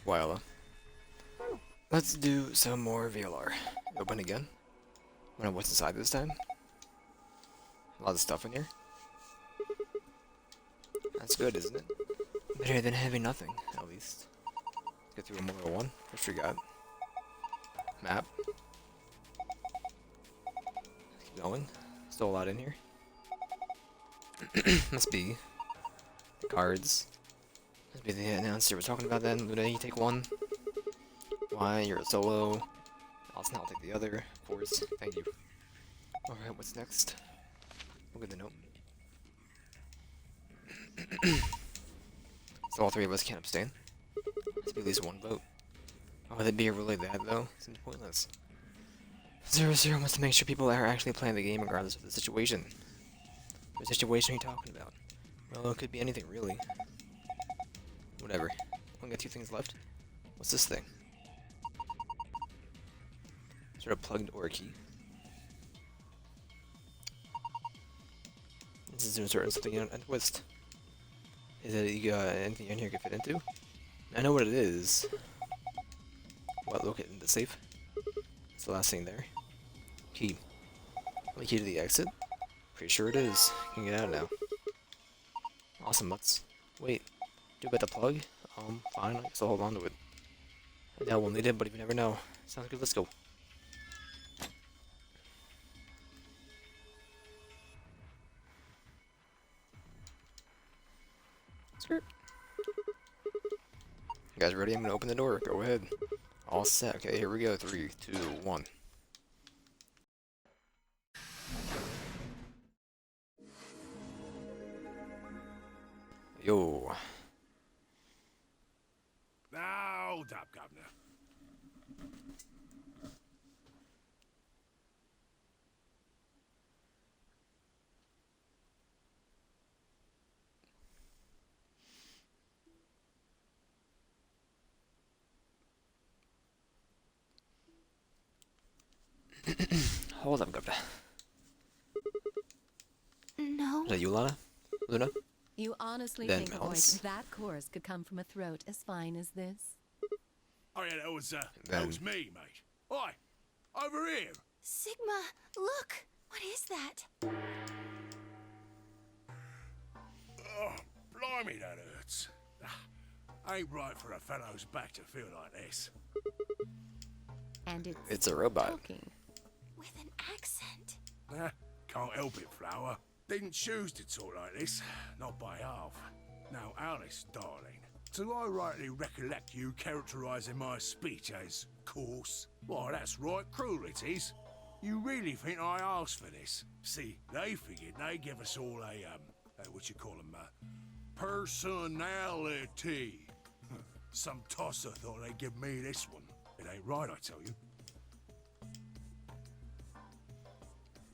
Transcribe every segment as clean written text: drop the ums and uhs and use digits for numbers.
Wyla. Let's do some more VLR. Open again. I wonder what's inside this time. A lot of stuff in here. That's good, isn't it? Better than having nothing, at least. Let's get through Memorial 1. First we got map. Keep going. Still a lot in here. Must be the cards. Must be the announcer we're talking about then. Luna, you take one. Why? You're a solo. I'll take the other, of course. Thank you. Alright, what's next? Look at the note. So all three of us can't abstain. Must be at least one vote. Oh, would it be really that though? Seems pointless. 0-0 wants to make sure people are actually playing the game regardless of the situation. What situation are you talking about? Well, it could be anything really. Whatever. Only got two things left. What's this thing? Sort of plugged or key. This is insert something in a twist. Is it you got anything in here you can fit into? I know what it is. What, look in the safe? It's the last thing there. Key. The key to the exit? Pretty sure it is. You can get out now. Awesome, let's wait. Do about the plug? Fine, I guess I'll hold on to it. I doubt we'll need it, but you never know. Sounds good, let's go. Skirt. You guys ready? I'm gonna open the door. Go ahead. All set. Okay, here we go. 3, 2, 1. Yo. Now, hold up, Governor. Hold up, Governor. No. Is that you, Lana? Luna? You honestly Then think a Mouse. voice that coarse could come from a throat as fine as this? Oh yeah, that was Then- me, mate. Oi, over here. Sigma, look. What is that? Oh, blimey, that hurts. Ain't right for a fellow's back to feel like this. And It's a robot. talking. With an accent. Can't help it, Flower. Didn't choose to talk like this, not by half. Now, Alice, darling, do I rightly recollect you characterising my speech as coarse? Why, that's right cruel it is. You really think I asked for this? See, they figured they'd give us all what you call them, personality. Some tosser thought they'd give me this one. It ain't right, I tell you.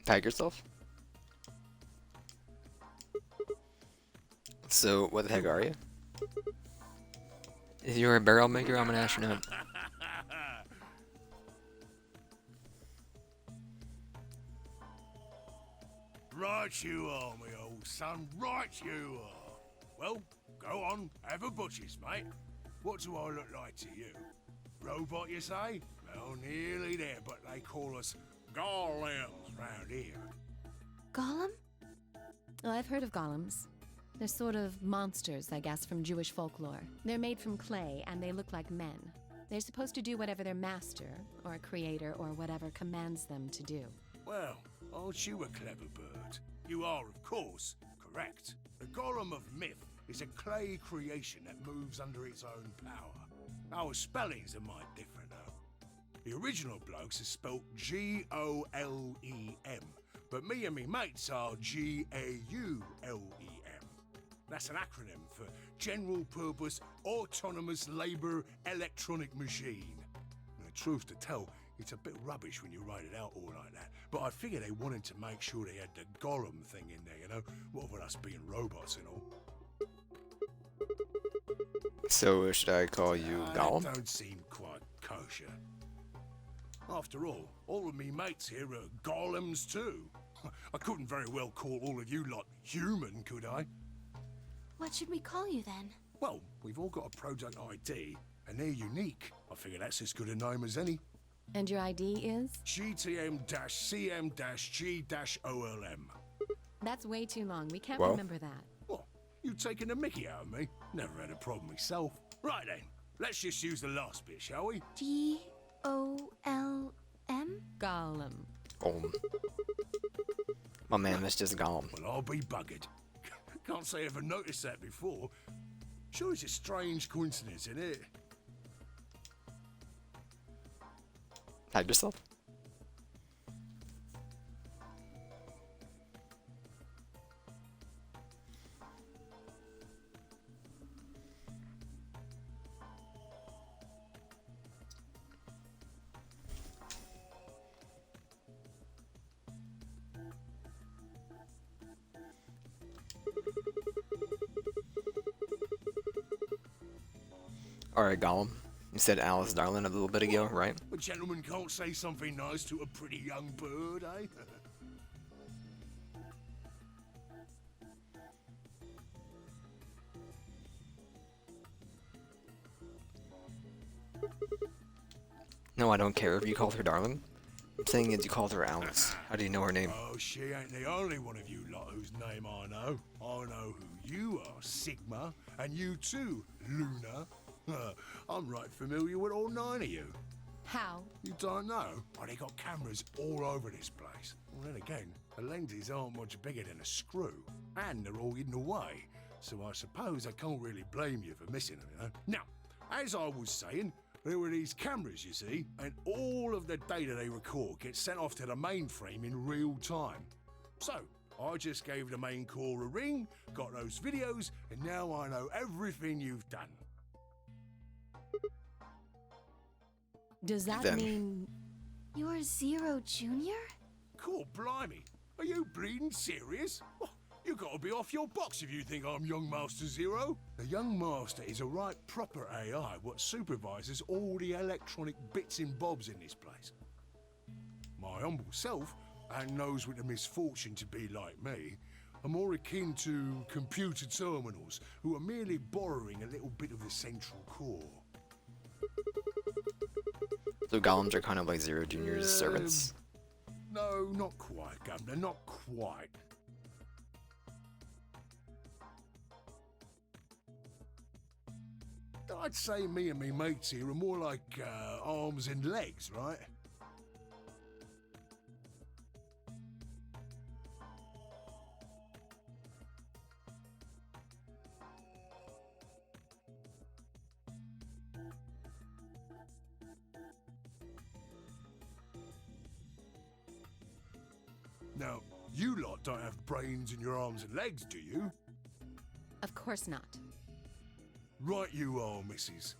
Tag yourself? So, what the heck are you? If you're a barrel maker, I'm an astronaut. Right you are, me old son, right you are. Well, go on, have a butcher's, mate. What do I look like to you? Robot, you say? Well, nearly there, but they call us golems round here. Gollum? Oh, I've heard of golems. They're sort of monsters, I guess, from Jewish folklore. They're made from clay, and they look like men. They're supposed to do whatever their master, or creator, or whatever commands them to do. Well, aren't you a clever bird? You are, of course, correct. The golem of myth is a clay creation that moves under its own power. Our spellings are might different, though. The original blokes are spelt Golem, but me and me mates are Gaulem. That's an acronym for General Purpose Autonomous Labour Electronic Machine. And the truth to tell, it's a bit rubbish when you write it out all like that. But I figure they wanted to make sure they had the Golem thing in there, you know? What with us being robots and all. So, should I call you That Gollum? don't seem quite kosher. After all of me mates here are golems too. I couldn't very well call all of you lot human, could I? What should we call you then? Well, we've all got a product ID, and they're unique. I figure that's as good a name as any. And your ID is? GTM-CM-G-OLM. That's way too long. We can't Well. remember that. What? You taking the mickey out of me? Never had a problem myself. Right then, let's just use the last bit, shall we? G-O-L-M? Gollum. Golem. My man was just Golem. Well, I'll be buggered. Can't say I ever noticed that before. Sure, it's a strange coincidence, isn't it? Hide yourself. Alright, Gollum. You said Alice Darling a little bit ago, right? A gentleman can't say something nice to a pretty young bird, eh? No, I don't care if you called her Darling. I'm saying is you called her Alice. How do you know her name? Oh, she ain't the only one of you lot whose name I know. I know who you are, Sigma, and you too, Luna. I'm right familiar with all 9 of you. How? You don't know? Oh, they got cameras all over this place. Well, then again, the lenses aren't much bigger than a screw, and they're all hidden away. So I suppose I can't really blame you for missing them, you know? Now, as I was saying, there were these cameras, you see, and all of the data they record gets sent off to the mainframe in real time. So, I just gave the main core a ring, got those videos, and now I know everything you've done. Does that Then. mean... You're Zero Junior? Cool, blimey. Are you bleeding serious? Oh, you gotta be off your box if you think I'm Young Master Zero. The Young Master is a right proper AI what supervises all the electronic bits and bobs in this place. My humble self, and those with the misfortune to be like me, are more akin to computer terminals who are merely borrowing a little bit of the central core. So Golems are kind of like Zero Junior's servants. No, not quite, Governor, not quite. I'd say me and me mates here are more like arms and legs, right? Now, you lot don't have brains in your arms and legs, do you? Of course not. Right you are, missus.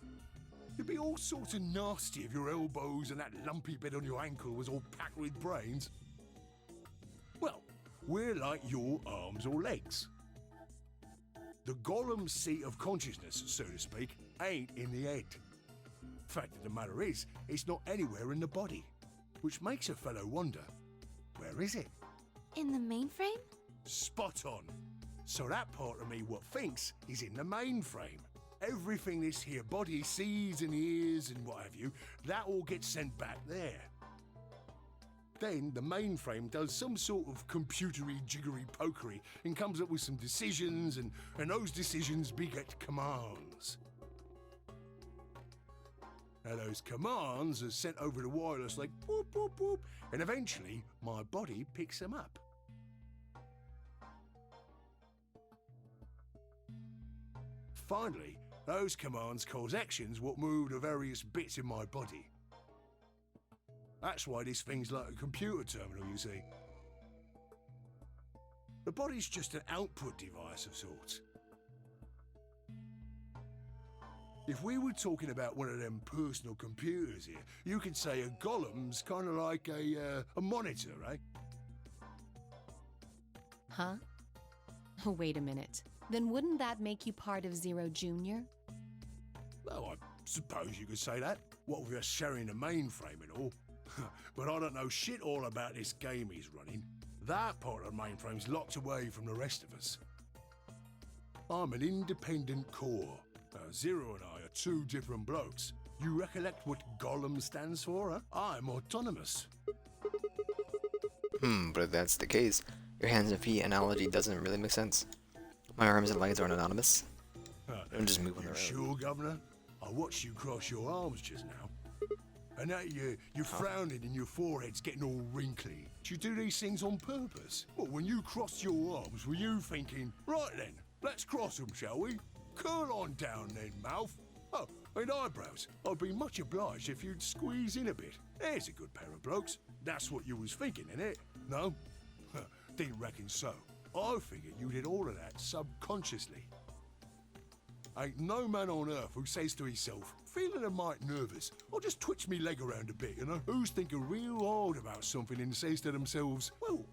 You'd be all sorts of nasty if your elbows and that lumpy bit on your ankle was all packed with brains. Well, we're like your arms or legs. The Gollum seat of consciousness, so to speak, ain't in the head. Fact of the matter is, it's not anywhere in the body. Which makes a fellow wonder, where is it? In the mainframe? Spot on. So that part of me what thinks is in the mainframe. Everything this here body sees and hears and what have you, that all gets sent back there. Then the mainframe does some sort of computery jiggery pokery and comes up with some decisions, and those decisions beget commands. Now those commands are sent over the wireless like boop boop boop, and eventually my body picks them up. Finally, those commands cause actions what move the various bits in my body. That's why this thing's like a computer terminal, you see. The body's just an output device of sorts. If we were talking about one of them personal computers here, you could say a Golem's kind of like a monitor, right? Huh? Oh, wait a minute. Then wouldn't that make you part of Zero Junior? Well, I suppose you could say that. What with us sharing the mainframe and all. But I don't know shit all about this game he's running. That part of the mainframe's locked away from the rest of us. I'm an independent core. Zero and I are two different blokes. You recollect what Gollum stands for, huh? I'm autonomous. But if that's the case, your hands and feet analogy doesn't really make sense. My arms and legs aren't anonymous. Don't just move on You their own. sure, Governor? I watched you cross your arms just now. And that you're frowning and your forehead's getting all wrinkly. Do you do these things on purpose? Well, when you crossed your arms, were you thinking, right then, let's cross them, shall we? Curl on down then, mouth. Oh, and eyebrows. I'd be much obliged if you'd squeeze in a bit. There's a good pair of blokes. That's what you was thinking, innit? No? Didn't reckon so. I figured you did all of that subconsciously. Ain't no man on earth who says to himself, feeling a mite nervous, I'll just twitch me leg around a bit, you know? Who's thinking real hard about something and says to themselves, well,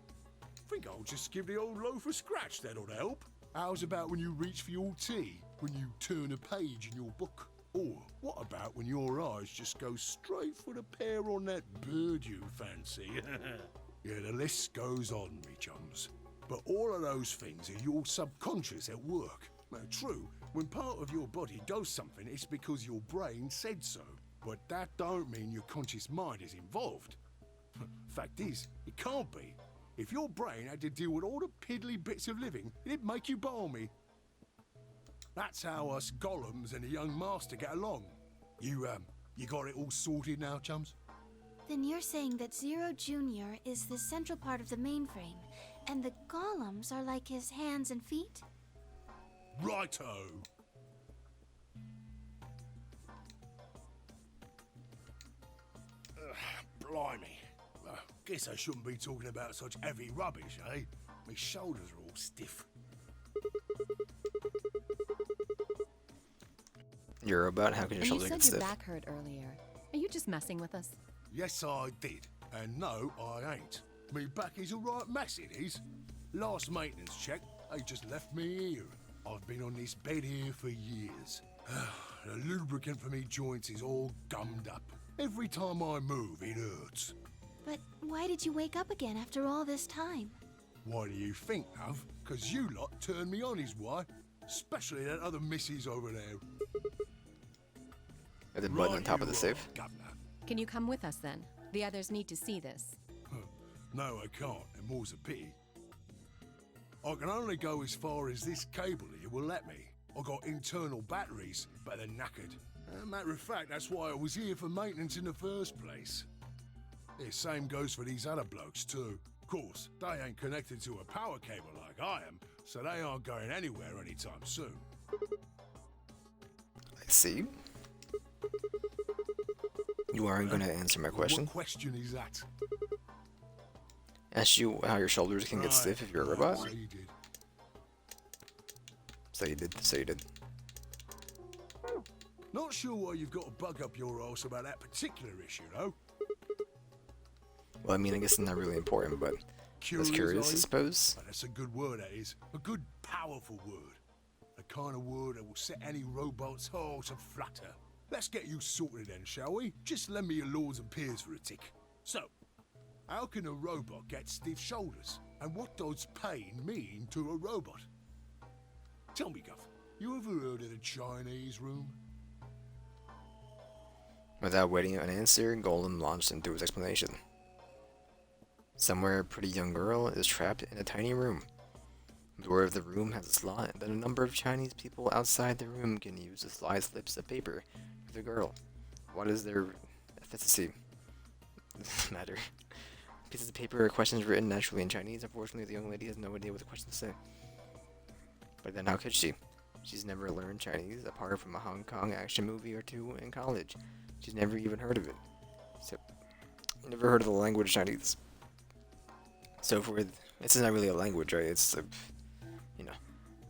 think I'll just give the old loaf a scratch, that'll help. How's about when you reach for your tea, when you turn a page in your book? Or what about when your eyes just go straight for the pear on that bird you fancy? Yeah, the list goes on, me chums. But all of those things are your subconscious at work. Now, true, when part of your body does something, it's because your brain said so. But that don't mean your conscious mind is involved. Fact is, it can't be. If your brain had to deal with all the piddly bits of living, it'd make you balmy. That's how us Gollums and the young master get along. You got it all sorted now, chums? Then you're saying that Zero Jr. is the central part of the mainframe, and the golems are like his hands and feet? Righto! Blimey. Guess I shouldn't be talking about such heavy rubbish, eh? My shoulders are all stiff. You're a robot, how can your And you shoulders get said your stiff? back hurt earlier. Are you just messing with us? Yes, I did. And no, I ain't. Me back is a right mess, it is. Last maintenance check, they just left me here. I've been on this bed here for years. The lubricant for me joints is all gummed up. Every time I move, it hurts. But why did you wake up again after all this time? Why do you think, love? 'Cause you lot turned me on is why. Especially that other missus over there. At the button on Right top you of the are, safe? Governor. Can you come with us then? The others need to see this. No, I can't, and more's a pity. I can only go as far as this cable here will let me. I got internal batteries, but they're knackered. Matter of fact, that's why I was here for maintenance in the first place. The same goes for these other blokes too. Of course, they ain't connected to a power cable like I am, so they aren't going anywhere anytime soon. I see. You aren't going to answer my question. What question is that? Asked you how your shoulders can get stiff if you're a Right, robot? so you did. So you did, so you did. Not sure why you've got to bug up your arse about that particular issue, though. Well, I mean, I guess it's not really important, but I was curious, are I you? suppose. Oh, that's a good word, that is. A good, powerful word. The kind of word that will set any robot's heart to flutter. Let's get you sorted then, shall we? Just lend me your lords and peers for a tick. So, how can a robot get stiff shoulders? And what does pain mean to a robot? Tell me, Guff, you ever heard of the Chinese room? Without waiting an answer, Golem launched into his explanation. Somewhere, a pretty young girl is trapped in a tiny room. The door of the room has a slot that a number of Chinese people outside the room can use to slide slips of paper to the girl. What is their efficacy? Doesn't matter. Pieces of paper are questions written naturally in Chinese. Unfortunately, the young lady has no idea what the questions say. But then how could she? She's never learned Chinese apart from a Hong Kong action movie or two in college. She's never even heard of it. So, never heard of the language Chinese. So for it's not really a language, right? It's you know.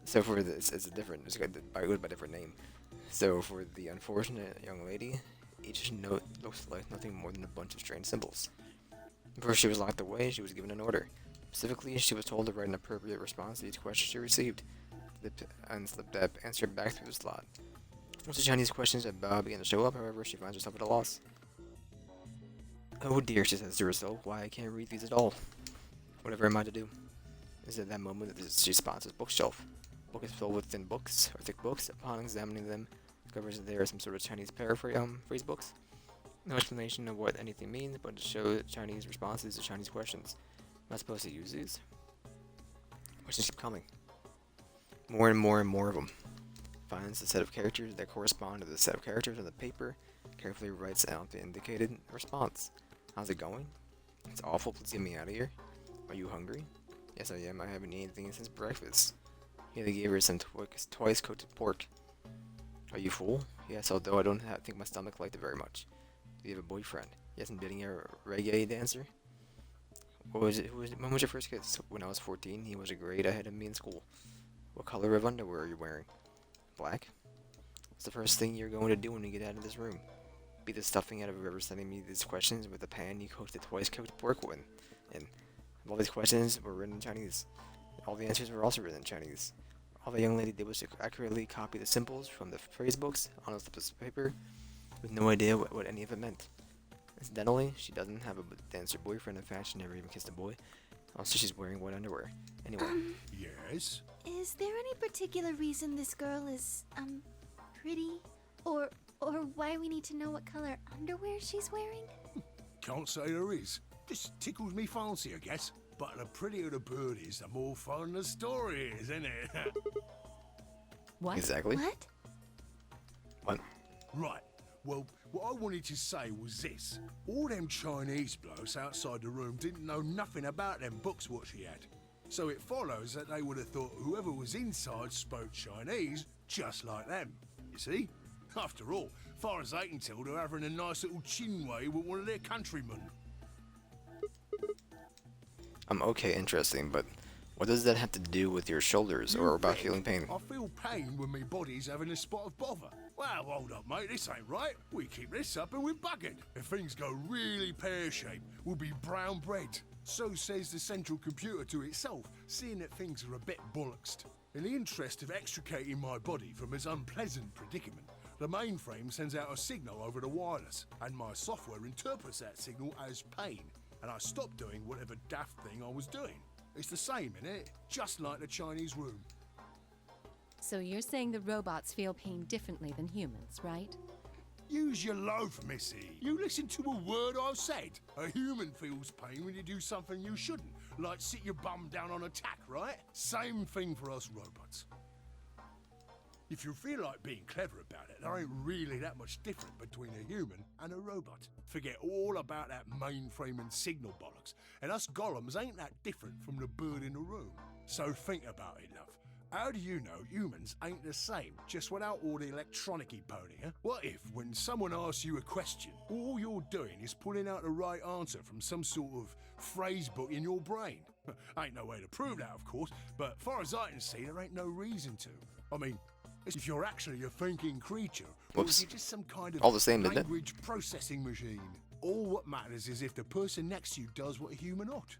So for this, it's a different. It's got by a different name. So for the unfortunate young lady, each note looks like nothing more than a bunch of strange symbols. Before she was locked away, she was given an order. Specifically, she was told to write an appropriate response to each question she received, and slipped that answer back through the slot. Once the Chinese questions at Bao begin to show up, however, she finds herself at a loss. Oh dear, she says to herself, why I can't read these at all. Whatever am I to do? Is at that moment that she spots his bookshelf. The book is filled with thin books, or thick books. Upon examining them, discovers that they are some sort of Chinese phrase books. No explanation of what anything means, but to show Chinese responses to Chinese questions. Am I supposed to use these? Questions keep coming. More and more and more of them. Finds a set of characters that correspond to the set of characters on the paper. Carefully writes out the indicated response. How's it going? It's awful. Please get me out of here. Are you hungry? Yes, I am. I haven't eaten anything since breakfast. Yeah, they gave her some twice coated pork. Are you full? Yes, although I don't think my stomach liked it very much. Do you have a boyfriend? Yes, I'm dating a reggae dancer. When was your first kiss? When I was 14. He was a grade ahead of me in school. What color of underwear are you wearing? Black. What's the first thing you're going to do when you get out of this room? Beat the stuffing out of whoever's sending me these questions with the pan you cooked the twice cooked pork with. And all these questions were written in Chinese. All the answers were also written in Chinese. All the young lady did was to accurately copy the symbols from the phrase books on a slip of paper, with no idea what any of it meant. Incidentally, she doesn't have a dancer boyfriend. In fact, she never even kissed a boy. Also, she's wearing white underwear. Anyway. Yes? Is there any particular reason this girl is, pretty? Or why we need to know what color underwear she's wearing? Can't say there is. Just tickles me fancy, I guess. But the prettier the bird is, the more fun the story is, isn't it? What? Exactly. What? What? Right. Well, what I wanted to say was this. All them Chinese blokes outside the room didn't know nothing about them books what she had. So it follows that they would have thought whoever was inside spoke Chinese just like them. You see? After all, far as they can tell, they're having a nice little chinway with one of their countrymen. Okay, interesting, but what does that have to do with your shoulders or about feeling pain? I feel pain when my body's having a spot of bother. Well, hold up, mate, this ain't right. We keep this up and we're buggered. If things go really pear-shaped, we'll be brown bread. So says the central computer to itself, seeing that things are a bit bollocksed. In the interest of extricating my body from its unpleasant predicament, the mainframe sends out a signal over the wireless, and my software interprets that signal as pain, and I stop doing whatever daft thing I was doing. It's the same, innit? Just like the Chinese room. So you're saying the robots feel pain differently than humans, right? Use your loaf, missy. You listen to a word I've said. A human feels pain when you do something you shouldn't, like sit your bum down on a tack, right? Same thing for us robots. If you feel like being clever about it, there ain't really that much different between a human and a robot. Forget all about that mainframe and signal bollocks, and us golems ain't that different from the bird in the room. So think about it, love. How do you know humans ain't the same, just without all the electronic-y pony, huh? What if, when someone asks you a question, all you're doing is pulling out the right answer from some sort of phrase book in your brain? Ain't no way to prove that, of course, but far as I can see, there ain't no reason to. I mean, if you're actually a thinking creature, or if you're just some kind of All the same, isn't it? language processing machine. All what matters is if the person next to you does what a human ought.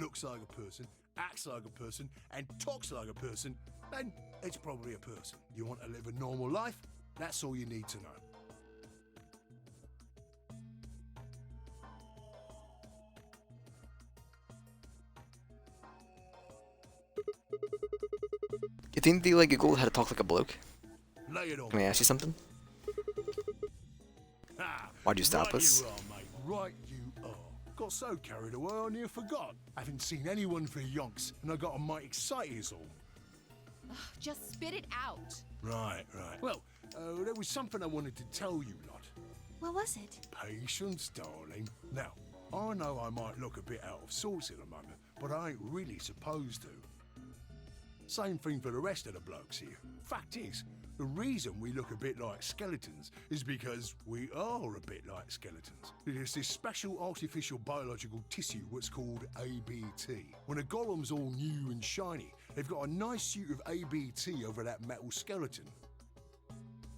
Looks like a person, acts like a person, and talks like a person, then it's probably a person. You want to live a normal life? That's all you need to know. You think they like Google how to talk like a bloke? Lay it on. Can I ask you something? Ah, Why'd you stop right us? You are, mate. Right you are. Got so carried away I near forgot. Haven't seen anyone for yonks, and I got a mite excited is all. Just spit it out. Right. Well, there was something I wanted to tell you lot. What was it? Patience, darling. Now, I know I might look a bit out of sorts at the moment, but I ain't really supposed to. Same thing for the rest of the blokes here. Fact is, the reason we look a bit like skeletons is because we are a bit like skeletons. There's this special artificial biological tissue what's called ABT. When a golem's all new and shiny, they've got a nice suit of ABT over that metal skeleton.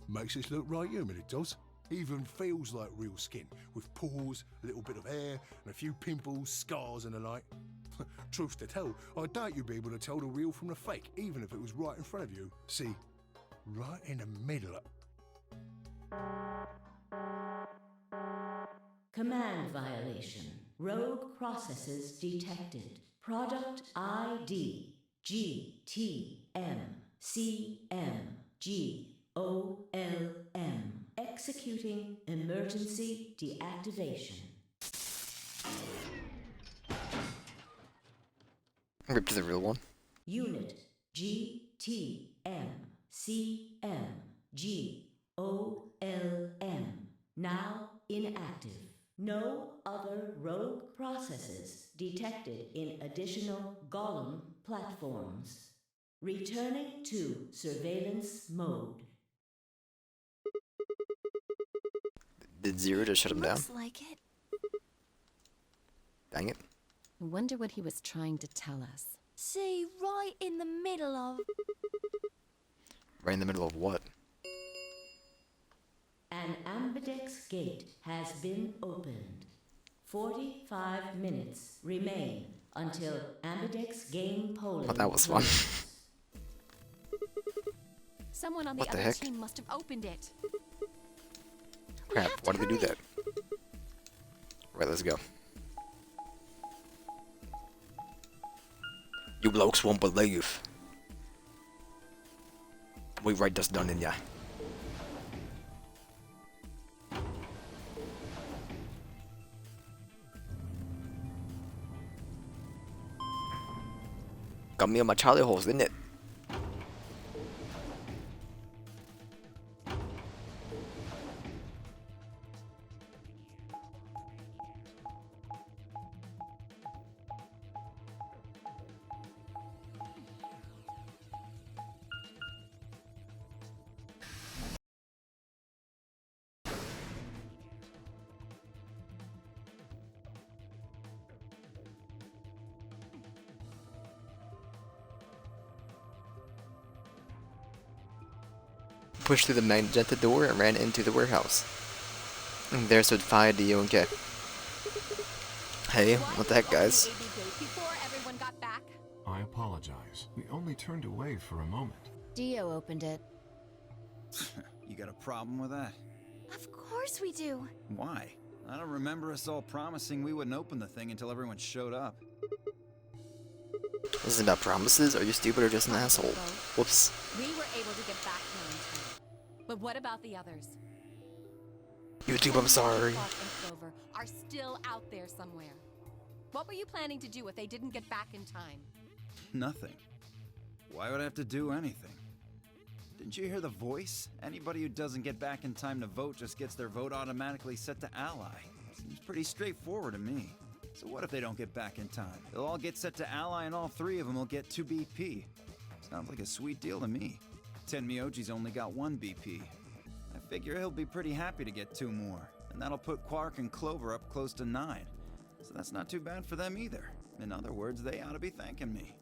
Makes us look right human, it does. Even feels like real skin, with pores, a little bit of hair, and a few pimples, scars and the like. Truth to tell, I doubt you'd be able to tell the real from the fake, even if it was right in front of you. See, right in the middle. Command violation. Rogue processes detected. Product ID GTMCMGO Executing emergency deactivation. Rip to the real one. Unit GTMCMGOLM now inactive. No other rogue processes detected in additional Golem platforms. Returning to surveillance mode. Did Zero just shut him down? Looks like it. Dang it. I wonder what he was trying to tell us. See, right in the middle of... Right in the middle of what? An Ambidex gate has been opened. 45 minutes remain until Ambidex game polling. Oh, that was fun. Someone on the What the other heck? team must have opened it. Crap, why did they do that? Right, let's go. You blokes won't believe. We right this done in ya. Got me on my Charlie horse, didn't it? Pushed through the magenta door and ran into the warehouse. And there stood Phi, Dio, and K. Hey, what the heck, guys? Before everyone got back. I apologize. We only turned away for a moment. Dio opened it. You got a problem with that? Of course we do. Why? I don't remember us all promising we wouldn't open the thing until everyone showed up. This is about promises? Are you stupid or just an asshole? Whoops. We were able to get back here in time. But what about the others? YouTube, I'm sorry. Clark and Clover are still out there somewhere. What were you planning to do if they didn't get back in time? Nothing. Why would I have to do anything? Didn't you hear the voice? Anybody who doesn't get back in time to vote just gets their vote automatically set to ally. Seems pretty straightforward to me. So what if they don't get back in time? They'll all get set to ally and all three of them will get 2 BP. Sounds like a sweet deal to me. Tenmyoji's only got 1 BP. I figure he'll be pretty happy to get 2 more. And that'll put Quark and Clover up close to 9. So that's not too bad for them either. In other words, they ought to be thanking me.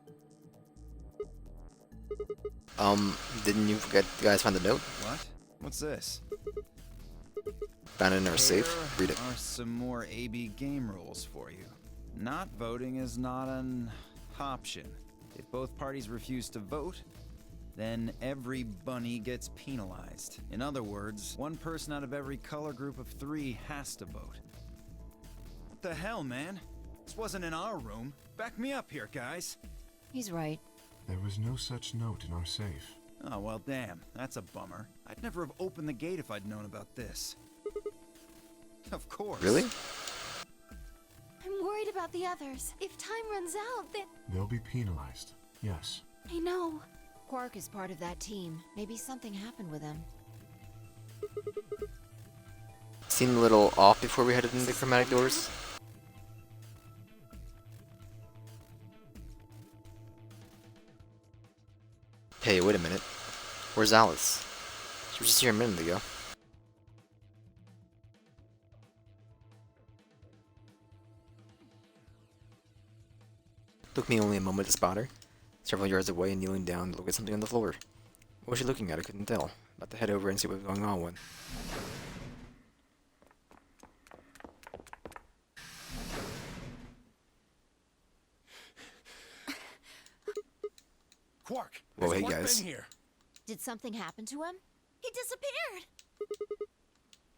Didn't you forget you guys found the note? What? What's this? Found it in our safe. Read it. Here are some more AB game rules for you. Not voting is not an option. If both parties refuse to vote, then every bunny gets penalized. In other words, 1 person out of every color group of 3 has to vote. What the hell, man? This wasn't in our room. Back me up here, guys. He's right. There was no such note in our safe. Oh, well, damn. That's a bummer. I'd never have opened the gate if I'd known about this. Of course. Really? I'm worried about the others. If time runs out, then... They'll be penalized. Yes. I know. Quark is part of that team. Maybe something happened with him. Seemed a little off before we headed into the chromatic doors. Hey, wait a minute. Where's Alice? She was just here a minute ago. Took me only a moment to spot her. Several yards away and kneeling down to look at something on the floor. What was she looking at? I couldn't tell. About to head over and see what was going on when. Quark, Whoa, has hey, Quark guys. been here? Did something happen to him? He disappeared.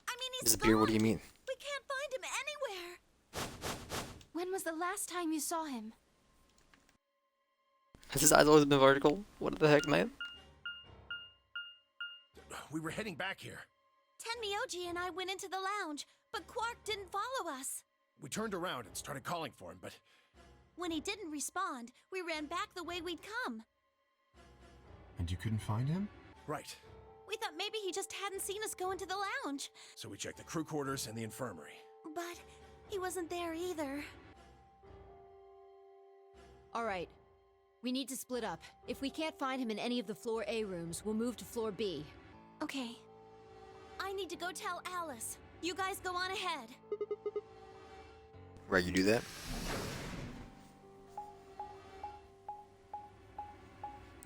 I mean, he's Disappear? What do you gone. mean? We can't find him anywhere. When was the last time you saw him? Has his eyes always been vertical? What the heck, man? We were heading back here. Tenmyoji and I went into the lounge, but Quark didn't follow us. We turned around and started calling for him, but When he didn't respond, we ran back the way we'd come. And you couldn't find him? right. We thought maybe he just hadn't seen us go into the lounge. So we checked the crew quarters and the infirmary. But he wasn't there either. All right. We need to split up. If we can't find him in any of the Floor A rooms, we'll move to Floor B. Okay. I need to go tell Alice. You guys go on ahead. Right, you do that?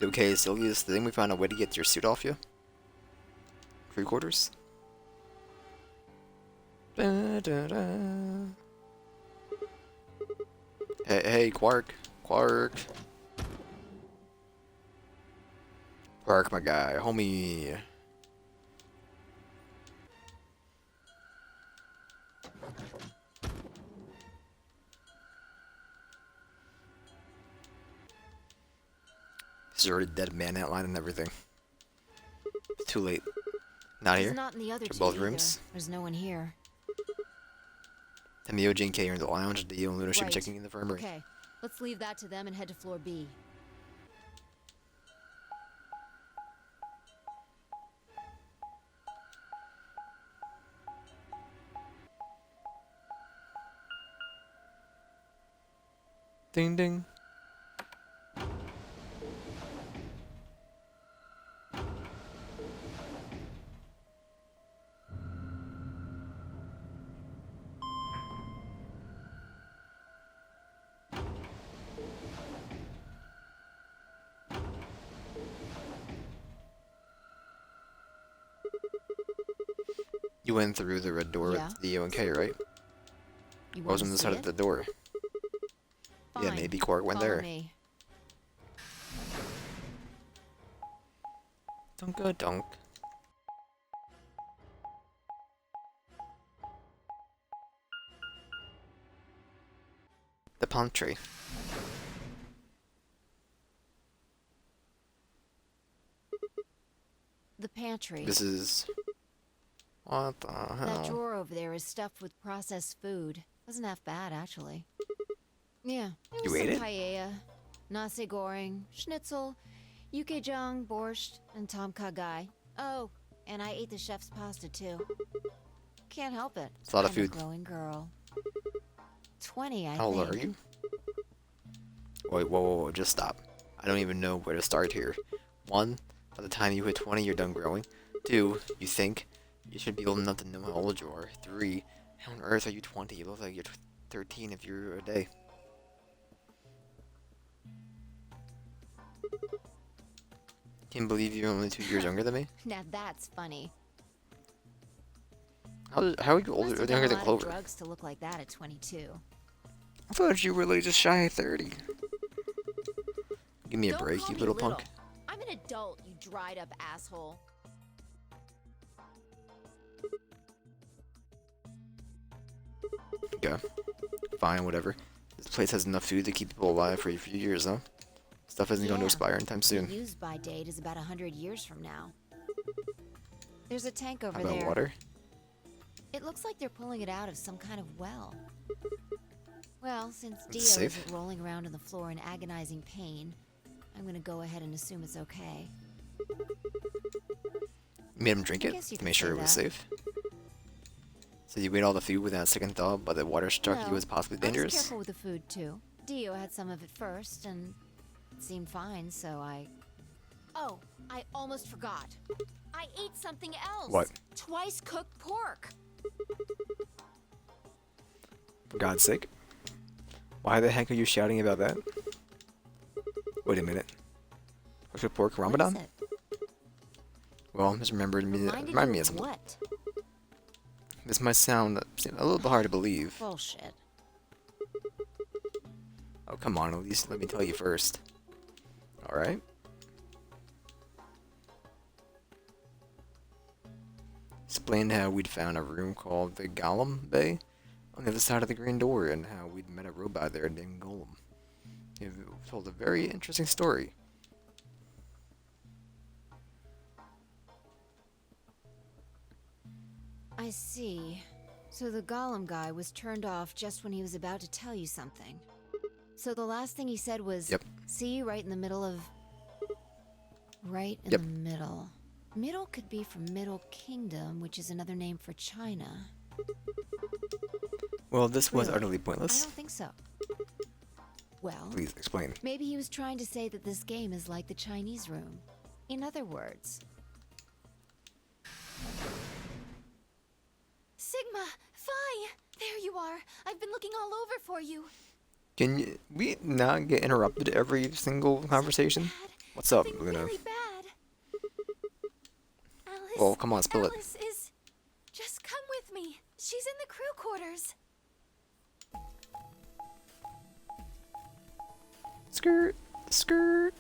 Okay, Sylvius, think we found a way to get your suit off you? Crew quarters? Da, da, da. Hey, Quark. Quark, my guy. Homie. There's already dead man outline and everything. It's too late. Not He's here? not in the other To two both either. rooms? There's no one here. And the OG and K are in the lounge. Dio and Luna should be Right. checking in the infirmary. Okay, let's leave that to them and head to Floor B. Ding ding. You went through the red door Yeah. with Dio and K, right? You What was want on to the see side it? of the door? Yeah, Fine. maybe Quark went Follow there. me. Dunka dunk. The palm tree. The pantry. This is... What the That hell? drawer over there is stuffed with processed food. Wasn't half bad, actually. Yeah. There You was ate some it? paella, nasi goreng, schnitzel, yukejang, borscht, and tom kha gai. Oh, and I ate the chef's pasta too. Can't help it. It's a lot of I'm food. a growing girl. 20, I How old think. are you? Wait, whoa, just stop. I don't even know where to start here. 1, by the time you hit 20, you're done growing. 2, you think you should be old enough to know how old you are. 3, how on earth are you 20? You look like you're 13 if you're a day. Can't believe you're only 2 years younger than me? Now that's funny. How are you older Must or have done younger a than lot of Clover? drugs to look like that at 22. I thought you were like just shy of 30. Give me a Don't break, call you me little punk. I'm an adult, you dried up asshole. Okay. Fine, whatever. This place has enough food to keep people alive for a few years, huh? Stuff isn't going to Yeah. expire anytime soon. The use by date is about 100 years from now. There's a tank over How about there. water? It looks like they're pulling it out of some kind of well. Well, since It's Dio safe. isn't rolling around on the floor in agonizing pain, I'm gonna go ahead and assume it's okay. You made him drink I it guess you to could make sure say it was that. safe. So you ate all the food without a second thought, but the water struck you No, as possibly I was dangerous? careful with the food too. Dio had some of it first, and it seemed fine, so I... Oh, I almost forgot. I ate something else. What? Twice cooked pork. For God's sake. Why the heck are you shouting about that? Wait a minute. What's with pork What is Ramadan? it? Well, just remind Reminded me you of something. what? This might sound a little bit hard to believe. Bullshit. Oh, come on, at least let me tell you first. Alright? Explained how we'd found a room called the Golem Bay on the other side of the green door, and how we'd met a robot there named Golem. He told a very interesting story. I see. So the Golem guy was turned off just when he was about to tell you something. So the last thing he said was, Yep. see you right in the middle of... Right in Yep. the middle. Middle could be from Middle Kingdom, which is another name for China. Well, this was Really? utterly I pointless. don't think so. Well, Please explain. maybe he was trying to say that this game is like the Chinese room. In other words, Sigma, Phi! There you are. I've been looking all over for you. Can we not get interrupted every single conversation? Bad. What's up, Something Luna? really bad. Alice. Well, come on, spill it. Alice is. Just come with me. She's in the crew quarters. Skirt, skirt.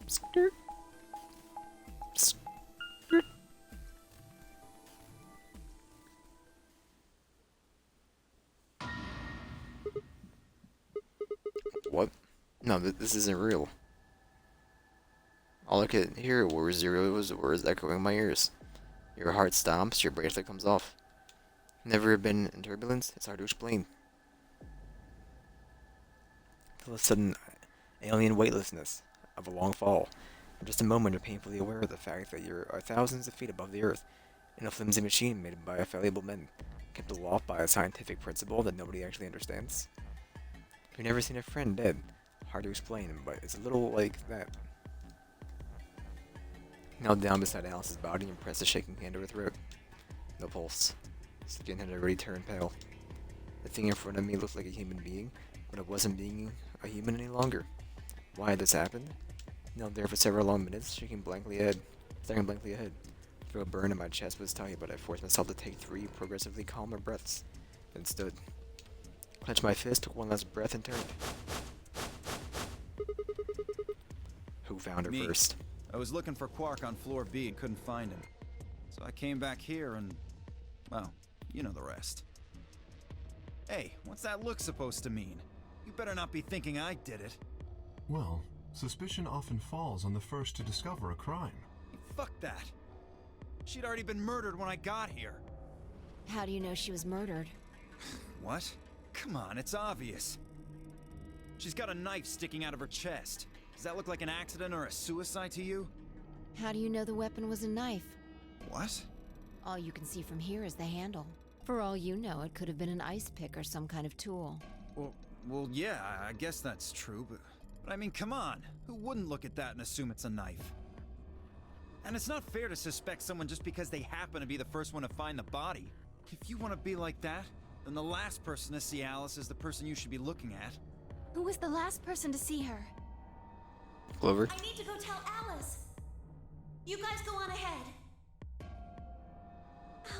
Skirt. Skirt. What? No, this isn't real. All I could hear were zeros words echoing in my ears. Your heart stomps, your bracelet comes off. Never been in turbulence, it's hard to explain. Till a sudden alien weightlessness of a long fall. For just a moment you're painfully aware of the fact that you are thousands of feet above the earth, in a flimsy machine made by fallible men, kept aloft by a scientific principle that nobody actually understands. You've never seen a friend dead. Hard to explain, but it's a little like that. Knelt down beside Alice's body and pressed a shaking hand to her throat. No pulse. Skin had already turned pale. The thing in front of me looked like a human being, but it wasn't being a human any longer. Why had this happened? Knelt there for several long minutes, staring blankly ahead. Through a burn in my chest was tight, but I forced myself to take 3 progressively calmer breaths, then stood. Clenched my fist, took one last breath, and turned. Who found her Me. first? I was looking for Quark on floor B and couldn't find him. So I came back here and, well, you know the rest. Hey, what's that look supposed to mean? You better not be thinking I did it. Well, suspicion often falls on the first to discover a crime. Hey, fuck that. She'd already been murdered when I got here. how do you know she was murdered? What? Come on, it's obvious. She's got a knife sticking out of her chest. Does that look like an accident or a suicide to you? How do you know the weapon was a knife? What? All you can see from here is the handle. For all you know, it could have been an ice pick or some kind of tool. Well, yeah, I guess that's true, but I mean, come on. Who wouldn't look at that and assume it's a knife? And it's not fair to suspect someone just because they happen to be the first one to find the body. If you want to be like that, then the last person to see Alice is the person you should be looking at. Who was the last person to see her? Clover? I need to go tell Alice. You guys go on ahead.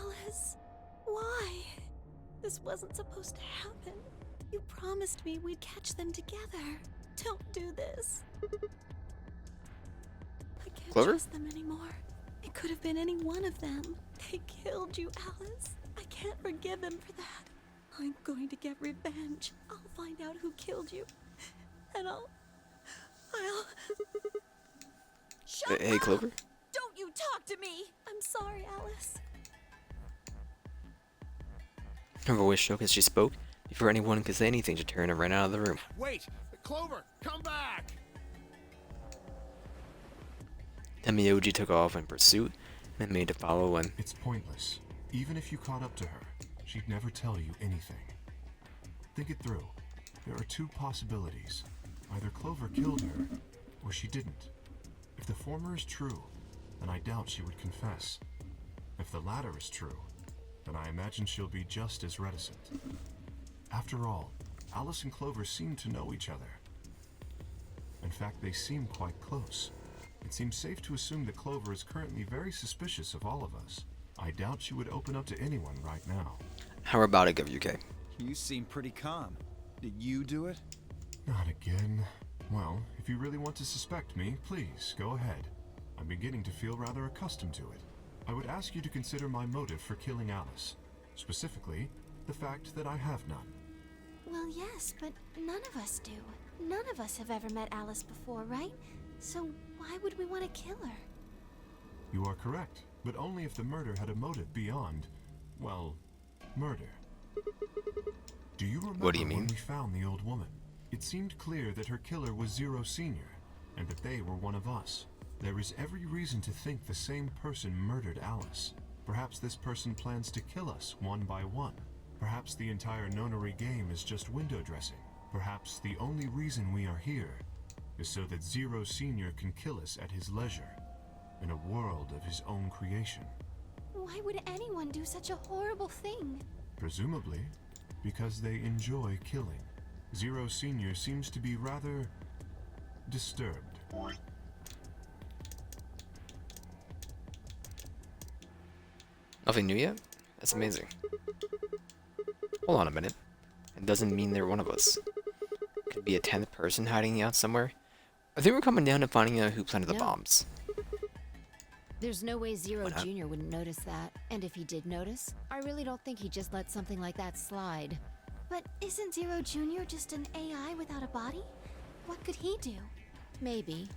Alice, why? This wasn't supposed to happen. You promised me we'd catch them together. Don't do this. I can't Clover? trust them anymore. It could have been any one of them. They killed you, Alice. I can't forgive them for that. I'm going to get revenge. I'll find out who killed you. And I'll... Shut Hey, up! Clover? Don't you talk to me! I'm sorry, Alice. Her voice shook as she spoke. Before anyone could say anything, she turned and ran out of the room. Wait! Clover, come back! Temioji took off in pursuit and made to follow when... It's pointless. Even if you caught up to her, she'd never tell you anything. Think it through. There are 2 possibilities. Either Clover killed her, or she didn't. If the former is true, then I doubt she would confess. If the latter is true, then I imagine she'll be just as reticent. After all, Alice and Clover seem to know each other. In fact, they seem quite close. It seems safe to assume that Clover is currently very suspicious of all of us. I doubt she would open up to anyone right now. How about it, WK? You seem pretty calm. Did you do it? Not again. Well, if you really want to suspect me, please, go ahead. I'm beginning to feel rather accustomed to it. I would ask you to consider my motive for killing Alice. Specifically, the fact that I have none. Well, yes, but none of us do. none of us have ever met Alice before, right? So why would we want to kill her? You are correct, but only if the murder had a motive beyond, well, murder. Do you remember What do you mean? when we found the old woman? It seemed clear that her killer was Zero Senior, and that they were one of us. There is every reason to think the same person murdered Alice. Perhaps this person plans to kill us one by one. Perhaps the entire nonary game is just window dressing. Perhaps the only reason we are here is so that Zero Senior can kill us at his leisure, in a world of his own creation. Why would anyone do such a horrible thing? Presumably, because they enjoy killing. Zero Senior seems to be rather disturbed. Nothing new yet? That's amazing. Hold on a minute. It doesn't mean they're one of us. Could be a 10th person hiding out somewhere. I think we're coming down to finding out who planted the No. bombs. There's no way Zero Why not? Jr. wouldn't notice that. And if he did notice, I really don't think he'd just let something like that slide. But isn't Zero Jr. just an AI without a body? What could he do? Maybe.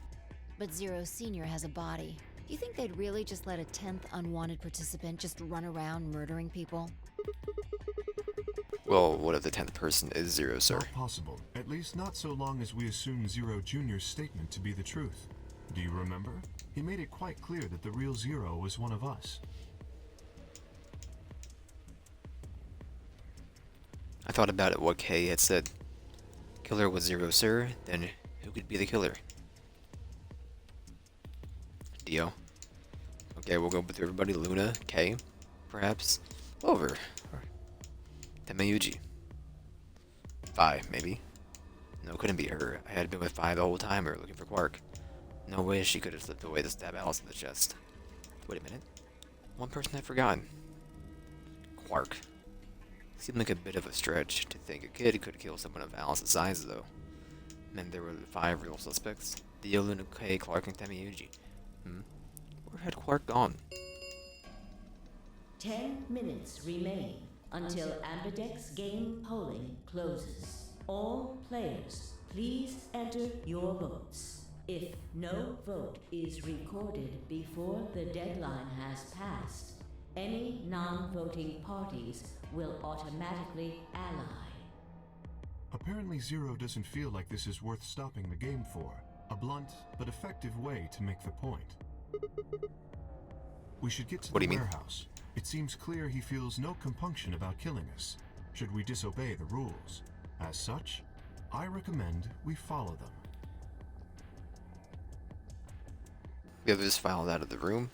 But Zero Sr. has a body. Do you think they'd really just let a 10th unwanted participant just run around murdering people? Well, what if the 10th person is Zero, sir? Not possible. At least not so long as we assume Zero Jr.'s statement to be the truth. Do you remember? He made it quite clear that the real Zero was one of us. I thought about it, what Kay had said. Killer was Zero, sir, then who could be the killer? Dio. Okay, we'll go with everybody. Luna, Kay, perhaps Clover, or Tamayuji. Vi, maybe. No, it couldn't be her. I had been with Vi the whole time we were looking for Quark. No way she could have slipped away to stab Alice in the chest. Wait a minute. One person I've forgotten. Quark. Seemed like a bit of a stretch to think a kid could kill someone of Alice's size, though. And there were the 5 real suspects. Dio, Luna, Kay, Clark, and Tamayuji. Where had Quark gone? 10 minutes remain until Ambidex game polling closes. All players, please enter your votes. If no vote is recorded before the deadline has passed, any non-voting parties will automatically ally. Apparently Zero doesn't feel like this is worth stopping the game for. A blunt but effective way to make the point. We should get to What the do you mean? warehouse. It seems clear he feels no compunction about killing us, should we disobey the rules. As such, I recommend we follow them. The others filed out of the room.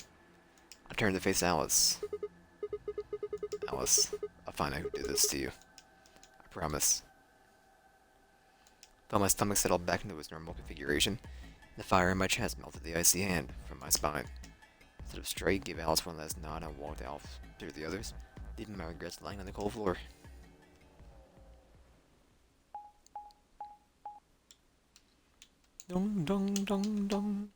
I turned to face Alice. Alice, I'll find out who did this to you. I promise. Felt my stomach settled back into its normal configuration. The fire in my chest melted the icy hand from my spine. Stood up straight, gave Alice one last nod, and walked out through the others, leaving my regrets lying on the cold floor. Dong dong dong dong.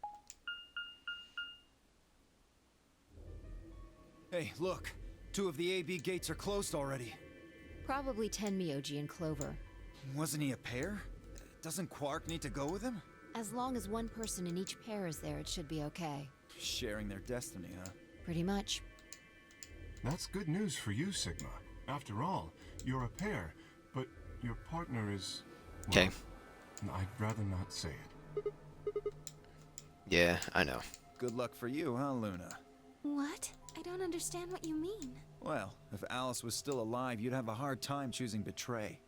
Hey, look. 2 of the AB gates are closed already. Probably Tenmyoji and Clover. Wasn't he a pair? Doesn't Quark need to go with him? As long as one person in each pair is there, it should be okay. Sharing their destiny, huh? Pretty much. That's good news for you, Sigma. After all, you're a pair, but your partner is... Okay. well, I'd rather not say it. Yeah, I know. Good luck for you, huh, Luna? What? I don't understand what you mean. Well, if Alice was still alive, you'd have a hard time choosing Betray.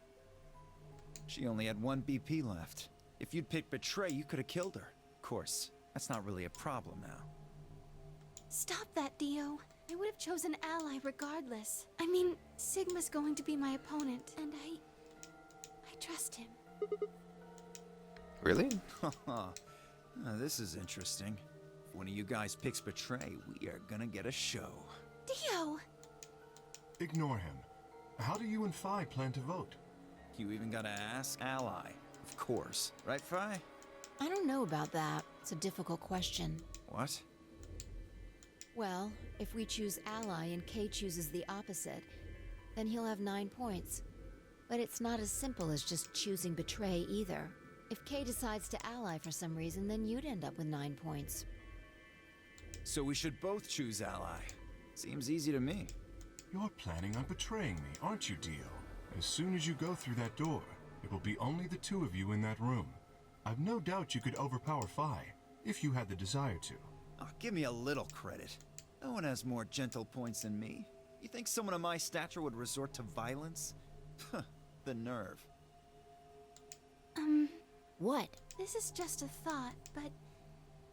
She only had 1 BP left. If you'd picked Betray, you could have killed her. Of course, that's not really a problem now. Stop that, Dio. I would have chosen Ally regardless. I mean, Sigma's going to be my opponent, and I trust him. Really? This is interesting. If one of you guys picks Betray, we are gonna get a show. Dio! Ignore him. How do you and Phi plan to vote? You even gotta ask Ally. Of course. Right, Phi? I don't know about that. It's a difficult question. What? Well, if we choose Ally and Kay chooses the opposite, then he'll have 9 points. But it's not as simple as just choosing Betray either. If Kay decides to ally for some reason, then you'd end up with 9 points. So we should both choose ally. Seems easy to me. You're planning on betraying me, aren't you, Dio? As soon as you go through that door, it will be only the two of you in that room. I've no doubt you could overpower Phi, if you had the desire to. Oh, give me a little credit. No one has more gentle points than me. You think someone of my stature would resort to violence? The nerve. What? This is just a thought, but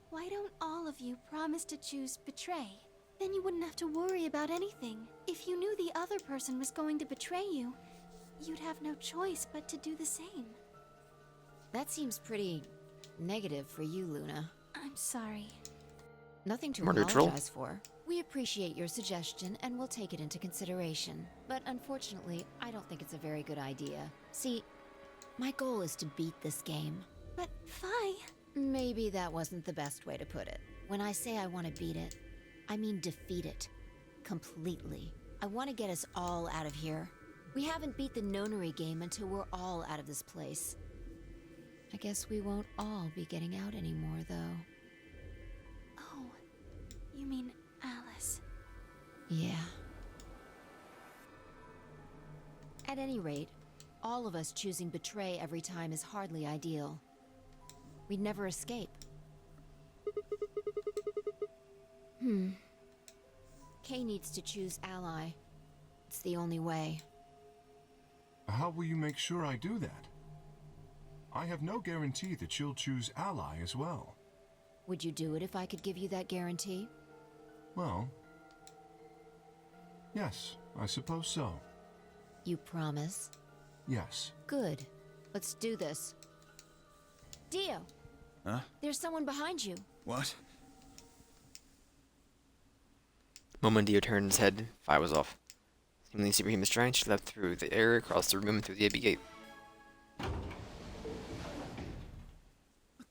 why don't all of you promise to choose betray? Then you wouldn't have to worry about anything. If you knew the other person was going to betray you, you'd have no choice but to do the same. That seems pretty negative for you, Luna. I'm sorry. Nothing to More neutral. apologize for. We appreciate your suggestion and we'll take it into consideration. But unfortunately, I don't think it's a very good idea. See, my goal is to beat this game. But Phi... Maybe that wasn't the best way to put it. When I say I want to beat it, I mean defeat it. Completely. I want to get us all out of here. We haven't beat the nonary game until we're all out of this place. I guess we won't all be getting out anymore, though. Oh, you mean Alice. Yeah. At any rate, all of us choosing betray every time is hardly ideal. We'd never escape. Kay needs to choose ally. It's the only way. How will you make sure I do that? I have no guarantee that she'll choose ally as well. Would you do it if I could give you that guarantee? Well, yes, I suppose so. You promise? Yes. Good. Let's do this. Dio! Huh? There's someone behind you. What? Moment Dio turned his head, Phi was off. Seemingly superhuman strength, she leapt through the air, across the room, and through the Abbey gate. What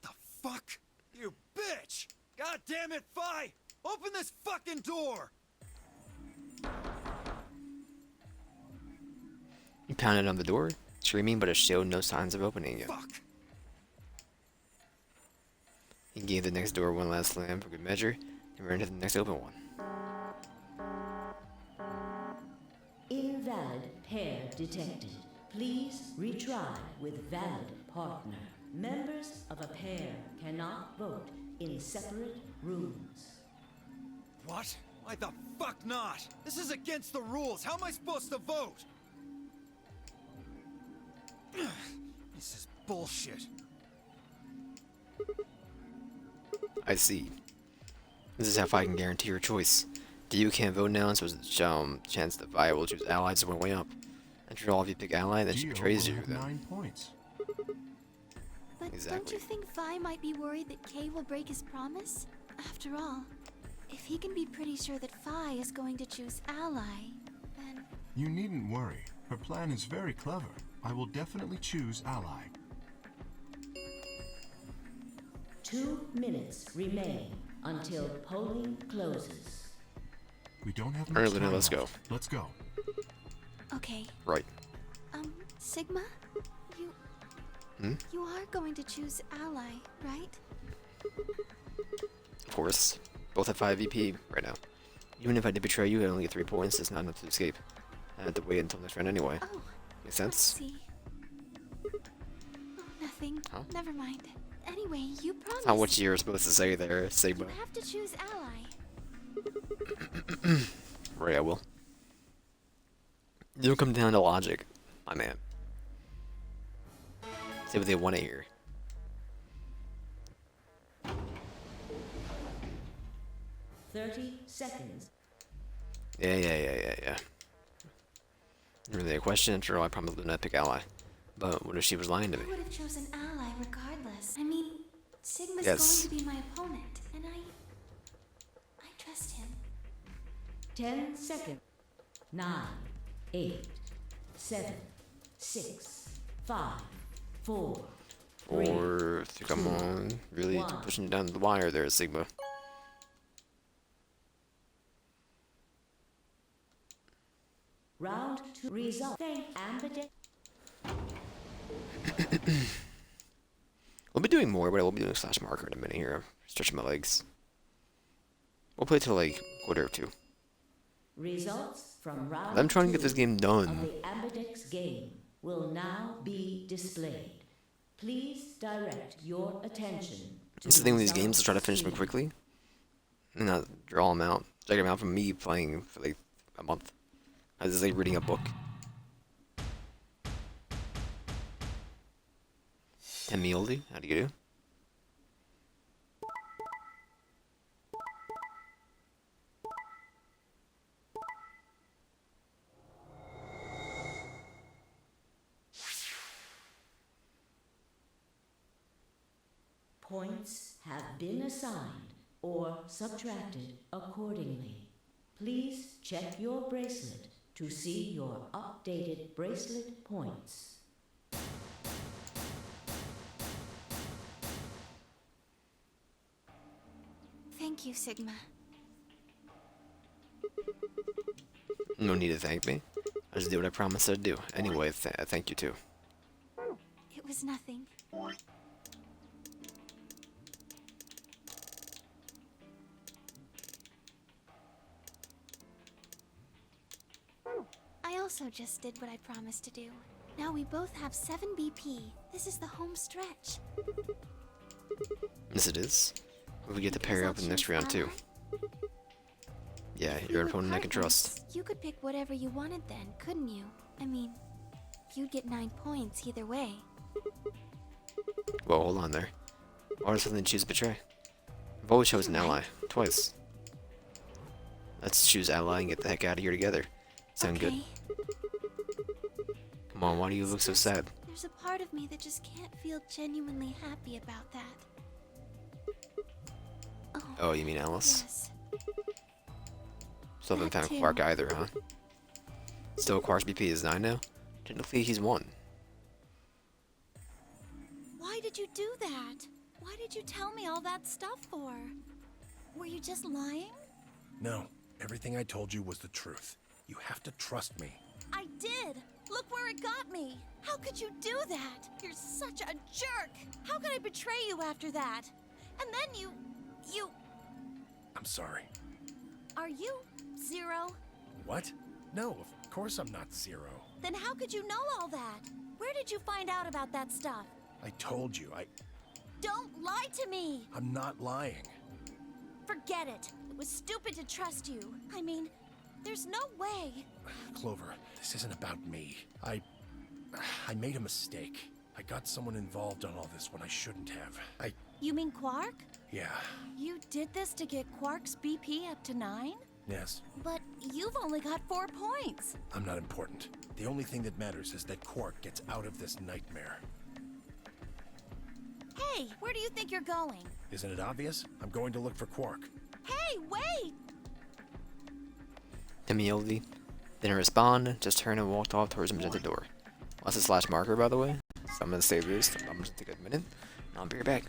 the fuck? You bitch! God damn it, Phi! Open this fucking door! He pounded on the door, screaming, but it showed no signs of opening yet. Fuck! He gave the next door one last slam for good measure, and ran to the next open one. Invalid pair detected. Please retry with valid partner. Members of a pair cannot vote in separate rooms. What? Why the fuck not? This is against the rules. How am I supposed to vote? This is bullshit. I see. This is how Phi can guarantee her choice. Dio can't vote now, so there's a chance that Phi will choose allies and went way up. After all, if you pick ally, then she Dio betrays will you. have Then 9 points. But don't Exactly. you think Phi might be worried that Kay will break his promise? After all, if he can be pretty sure that Phi is going to choose ally, then... You needn't worry. Her plan is very clever. I will definitely choose ally. 2 minutes remain until polling closes. We don't have Alright, much Luna, time let's go. left. Let's go. Okay, Right. Sigma? You... Hmm? You are going to choose ally, right? Of course. Both have 5 VP right now. Even if I did betray you, I only get 3 points. It's not enough to escape. I have to wait until next round anyway. Oh, Makes I sense? see. Oh, nothing. Huh? Never mind. Anyway, you promised... That's not what you're supposed to say there, Sigma. You have to choose ally. Right, I will. It'll come down to logic, my man. See what they want to hear. 30 seconds. Yeah. Really a question? After all, I promised Luna to pick ally. But what if she was lying to me? I would have chosen ally regardless. I mean, Sigma's Yes. going to be my opponent, and I trust him. 10 seconds. 9, 8, 7, 6, 5, 4, 3. Or if you come on, really one. pushing down the wire there, Sigma. Round 2 result. Thank Amberdex. We'll be doing more, but I will be doing slash marker in a minute here. Stretching my legs. We'll play till like quarter of 2. Results from round I'm trying to get 2 this game of done. the Ambidex game will now be displayed. Please direct your attention to That's the thing with these games, results to try to finish them screen. quickly. And not draw them out. Check them out from me playing for like a month. I was like reading a book. Hemioldi, how do you do? Points have been assigned or subtracted accordingly. Please check your bracelet to see your updated bracelet points. Thank you, Sigma. No need to thank me. I just did what I promised I'd do. Anyway, thank you too. It was nothing. I also just did what I promised to do. Now we both have 7 BP. This is the home stretch. Yes, it is. We get to Does pair that up in the next choose round too. ally? Yeah, If we your were opponent I can trust. partners, You could pick whatever you wanted then, couldn't you? I mean, you'd get 9 points either way. Well, hold on there. Why does something choose betray? I've always chosen ally. Twice. Let's choose ally and get the heck out of here together. Sound good? Okay. Come on, why do you look so sad? There's a part of me that just can't feel genuinely happy about that. Oh, you mean Alice? Yes. Still haven't That found too. Quark either, huh? Still, Quark's BP is 9 now? Technically, he's 1. Why did you do that? Why did you tell me all that stuff for? Were you just lying? No, everything I told you was the truth. You have to trust me. I did. Look where it got me. How could you do that? You're such a jerk. How could I betray you after that? And then you... I'm sorry. Are you Zero? What? No, of course I'm not Zero. Then how could you know all that? Where did you find out about that stuff? I told you, Don't lie to me! I'm not lying. Forget it. It was stupid to trust you. I mean, there's no way. Clover, this isn't about me. I made a mistake. I got someone involved on all this when I shouldn't have. You mean Quark? Yeah, You did this to get Quark's BP up to 9? yes, But you've only got 4 points. I'm not important. The only thing that matters is that Quark gets out of this nightmare. Hey, where do you think you're going? Isn't it obvious? I'm going to look for Quark. Hey, wait! Hemioldi didn't respond, just turned and walked off towards the magenta door. That's a slash marker, by the way, so I'm gonna save this. I'm gonna take a minute, and I'll be right back.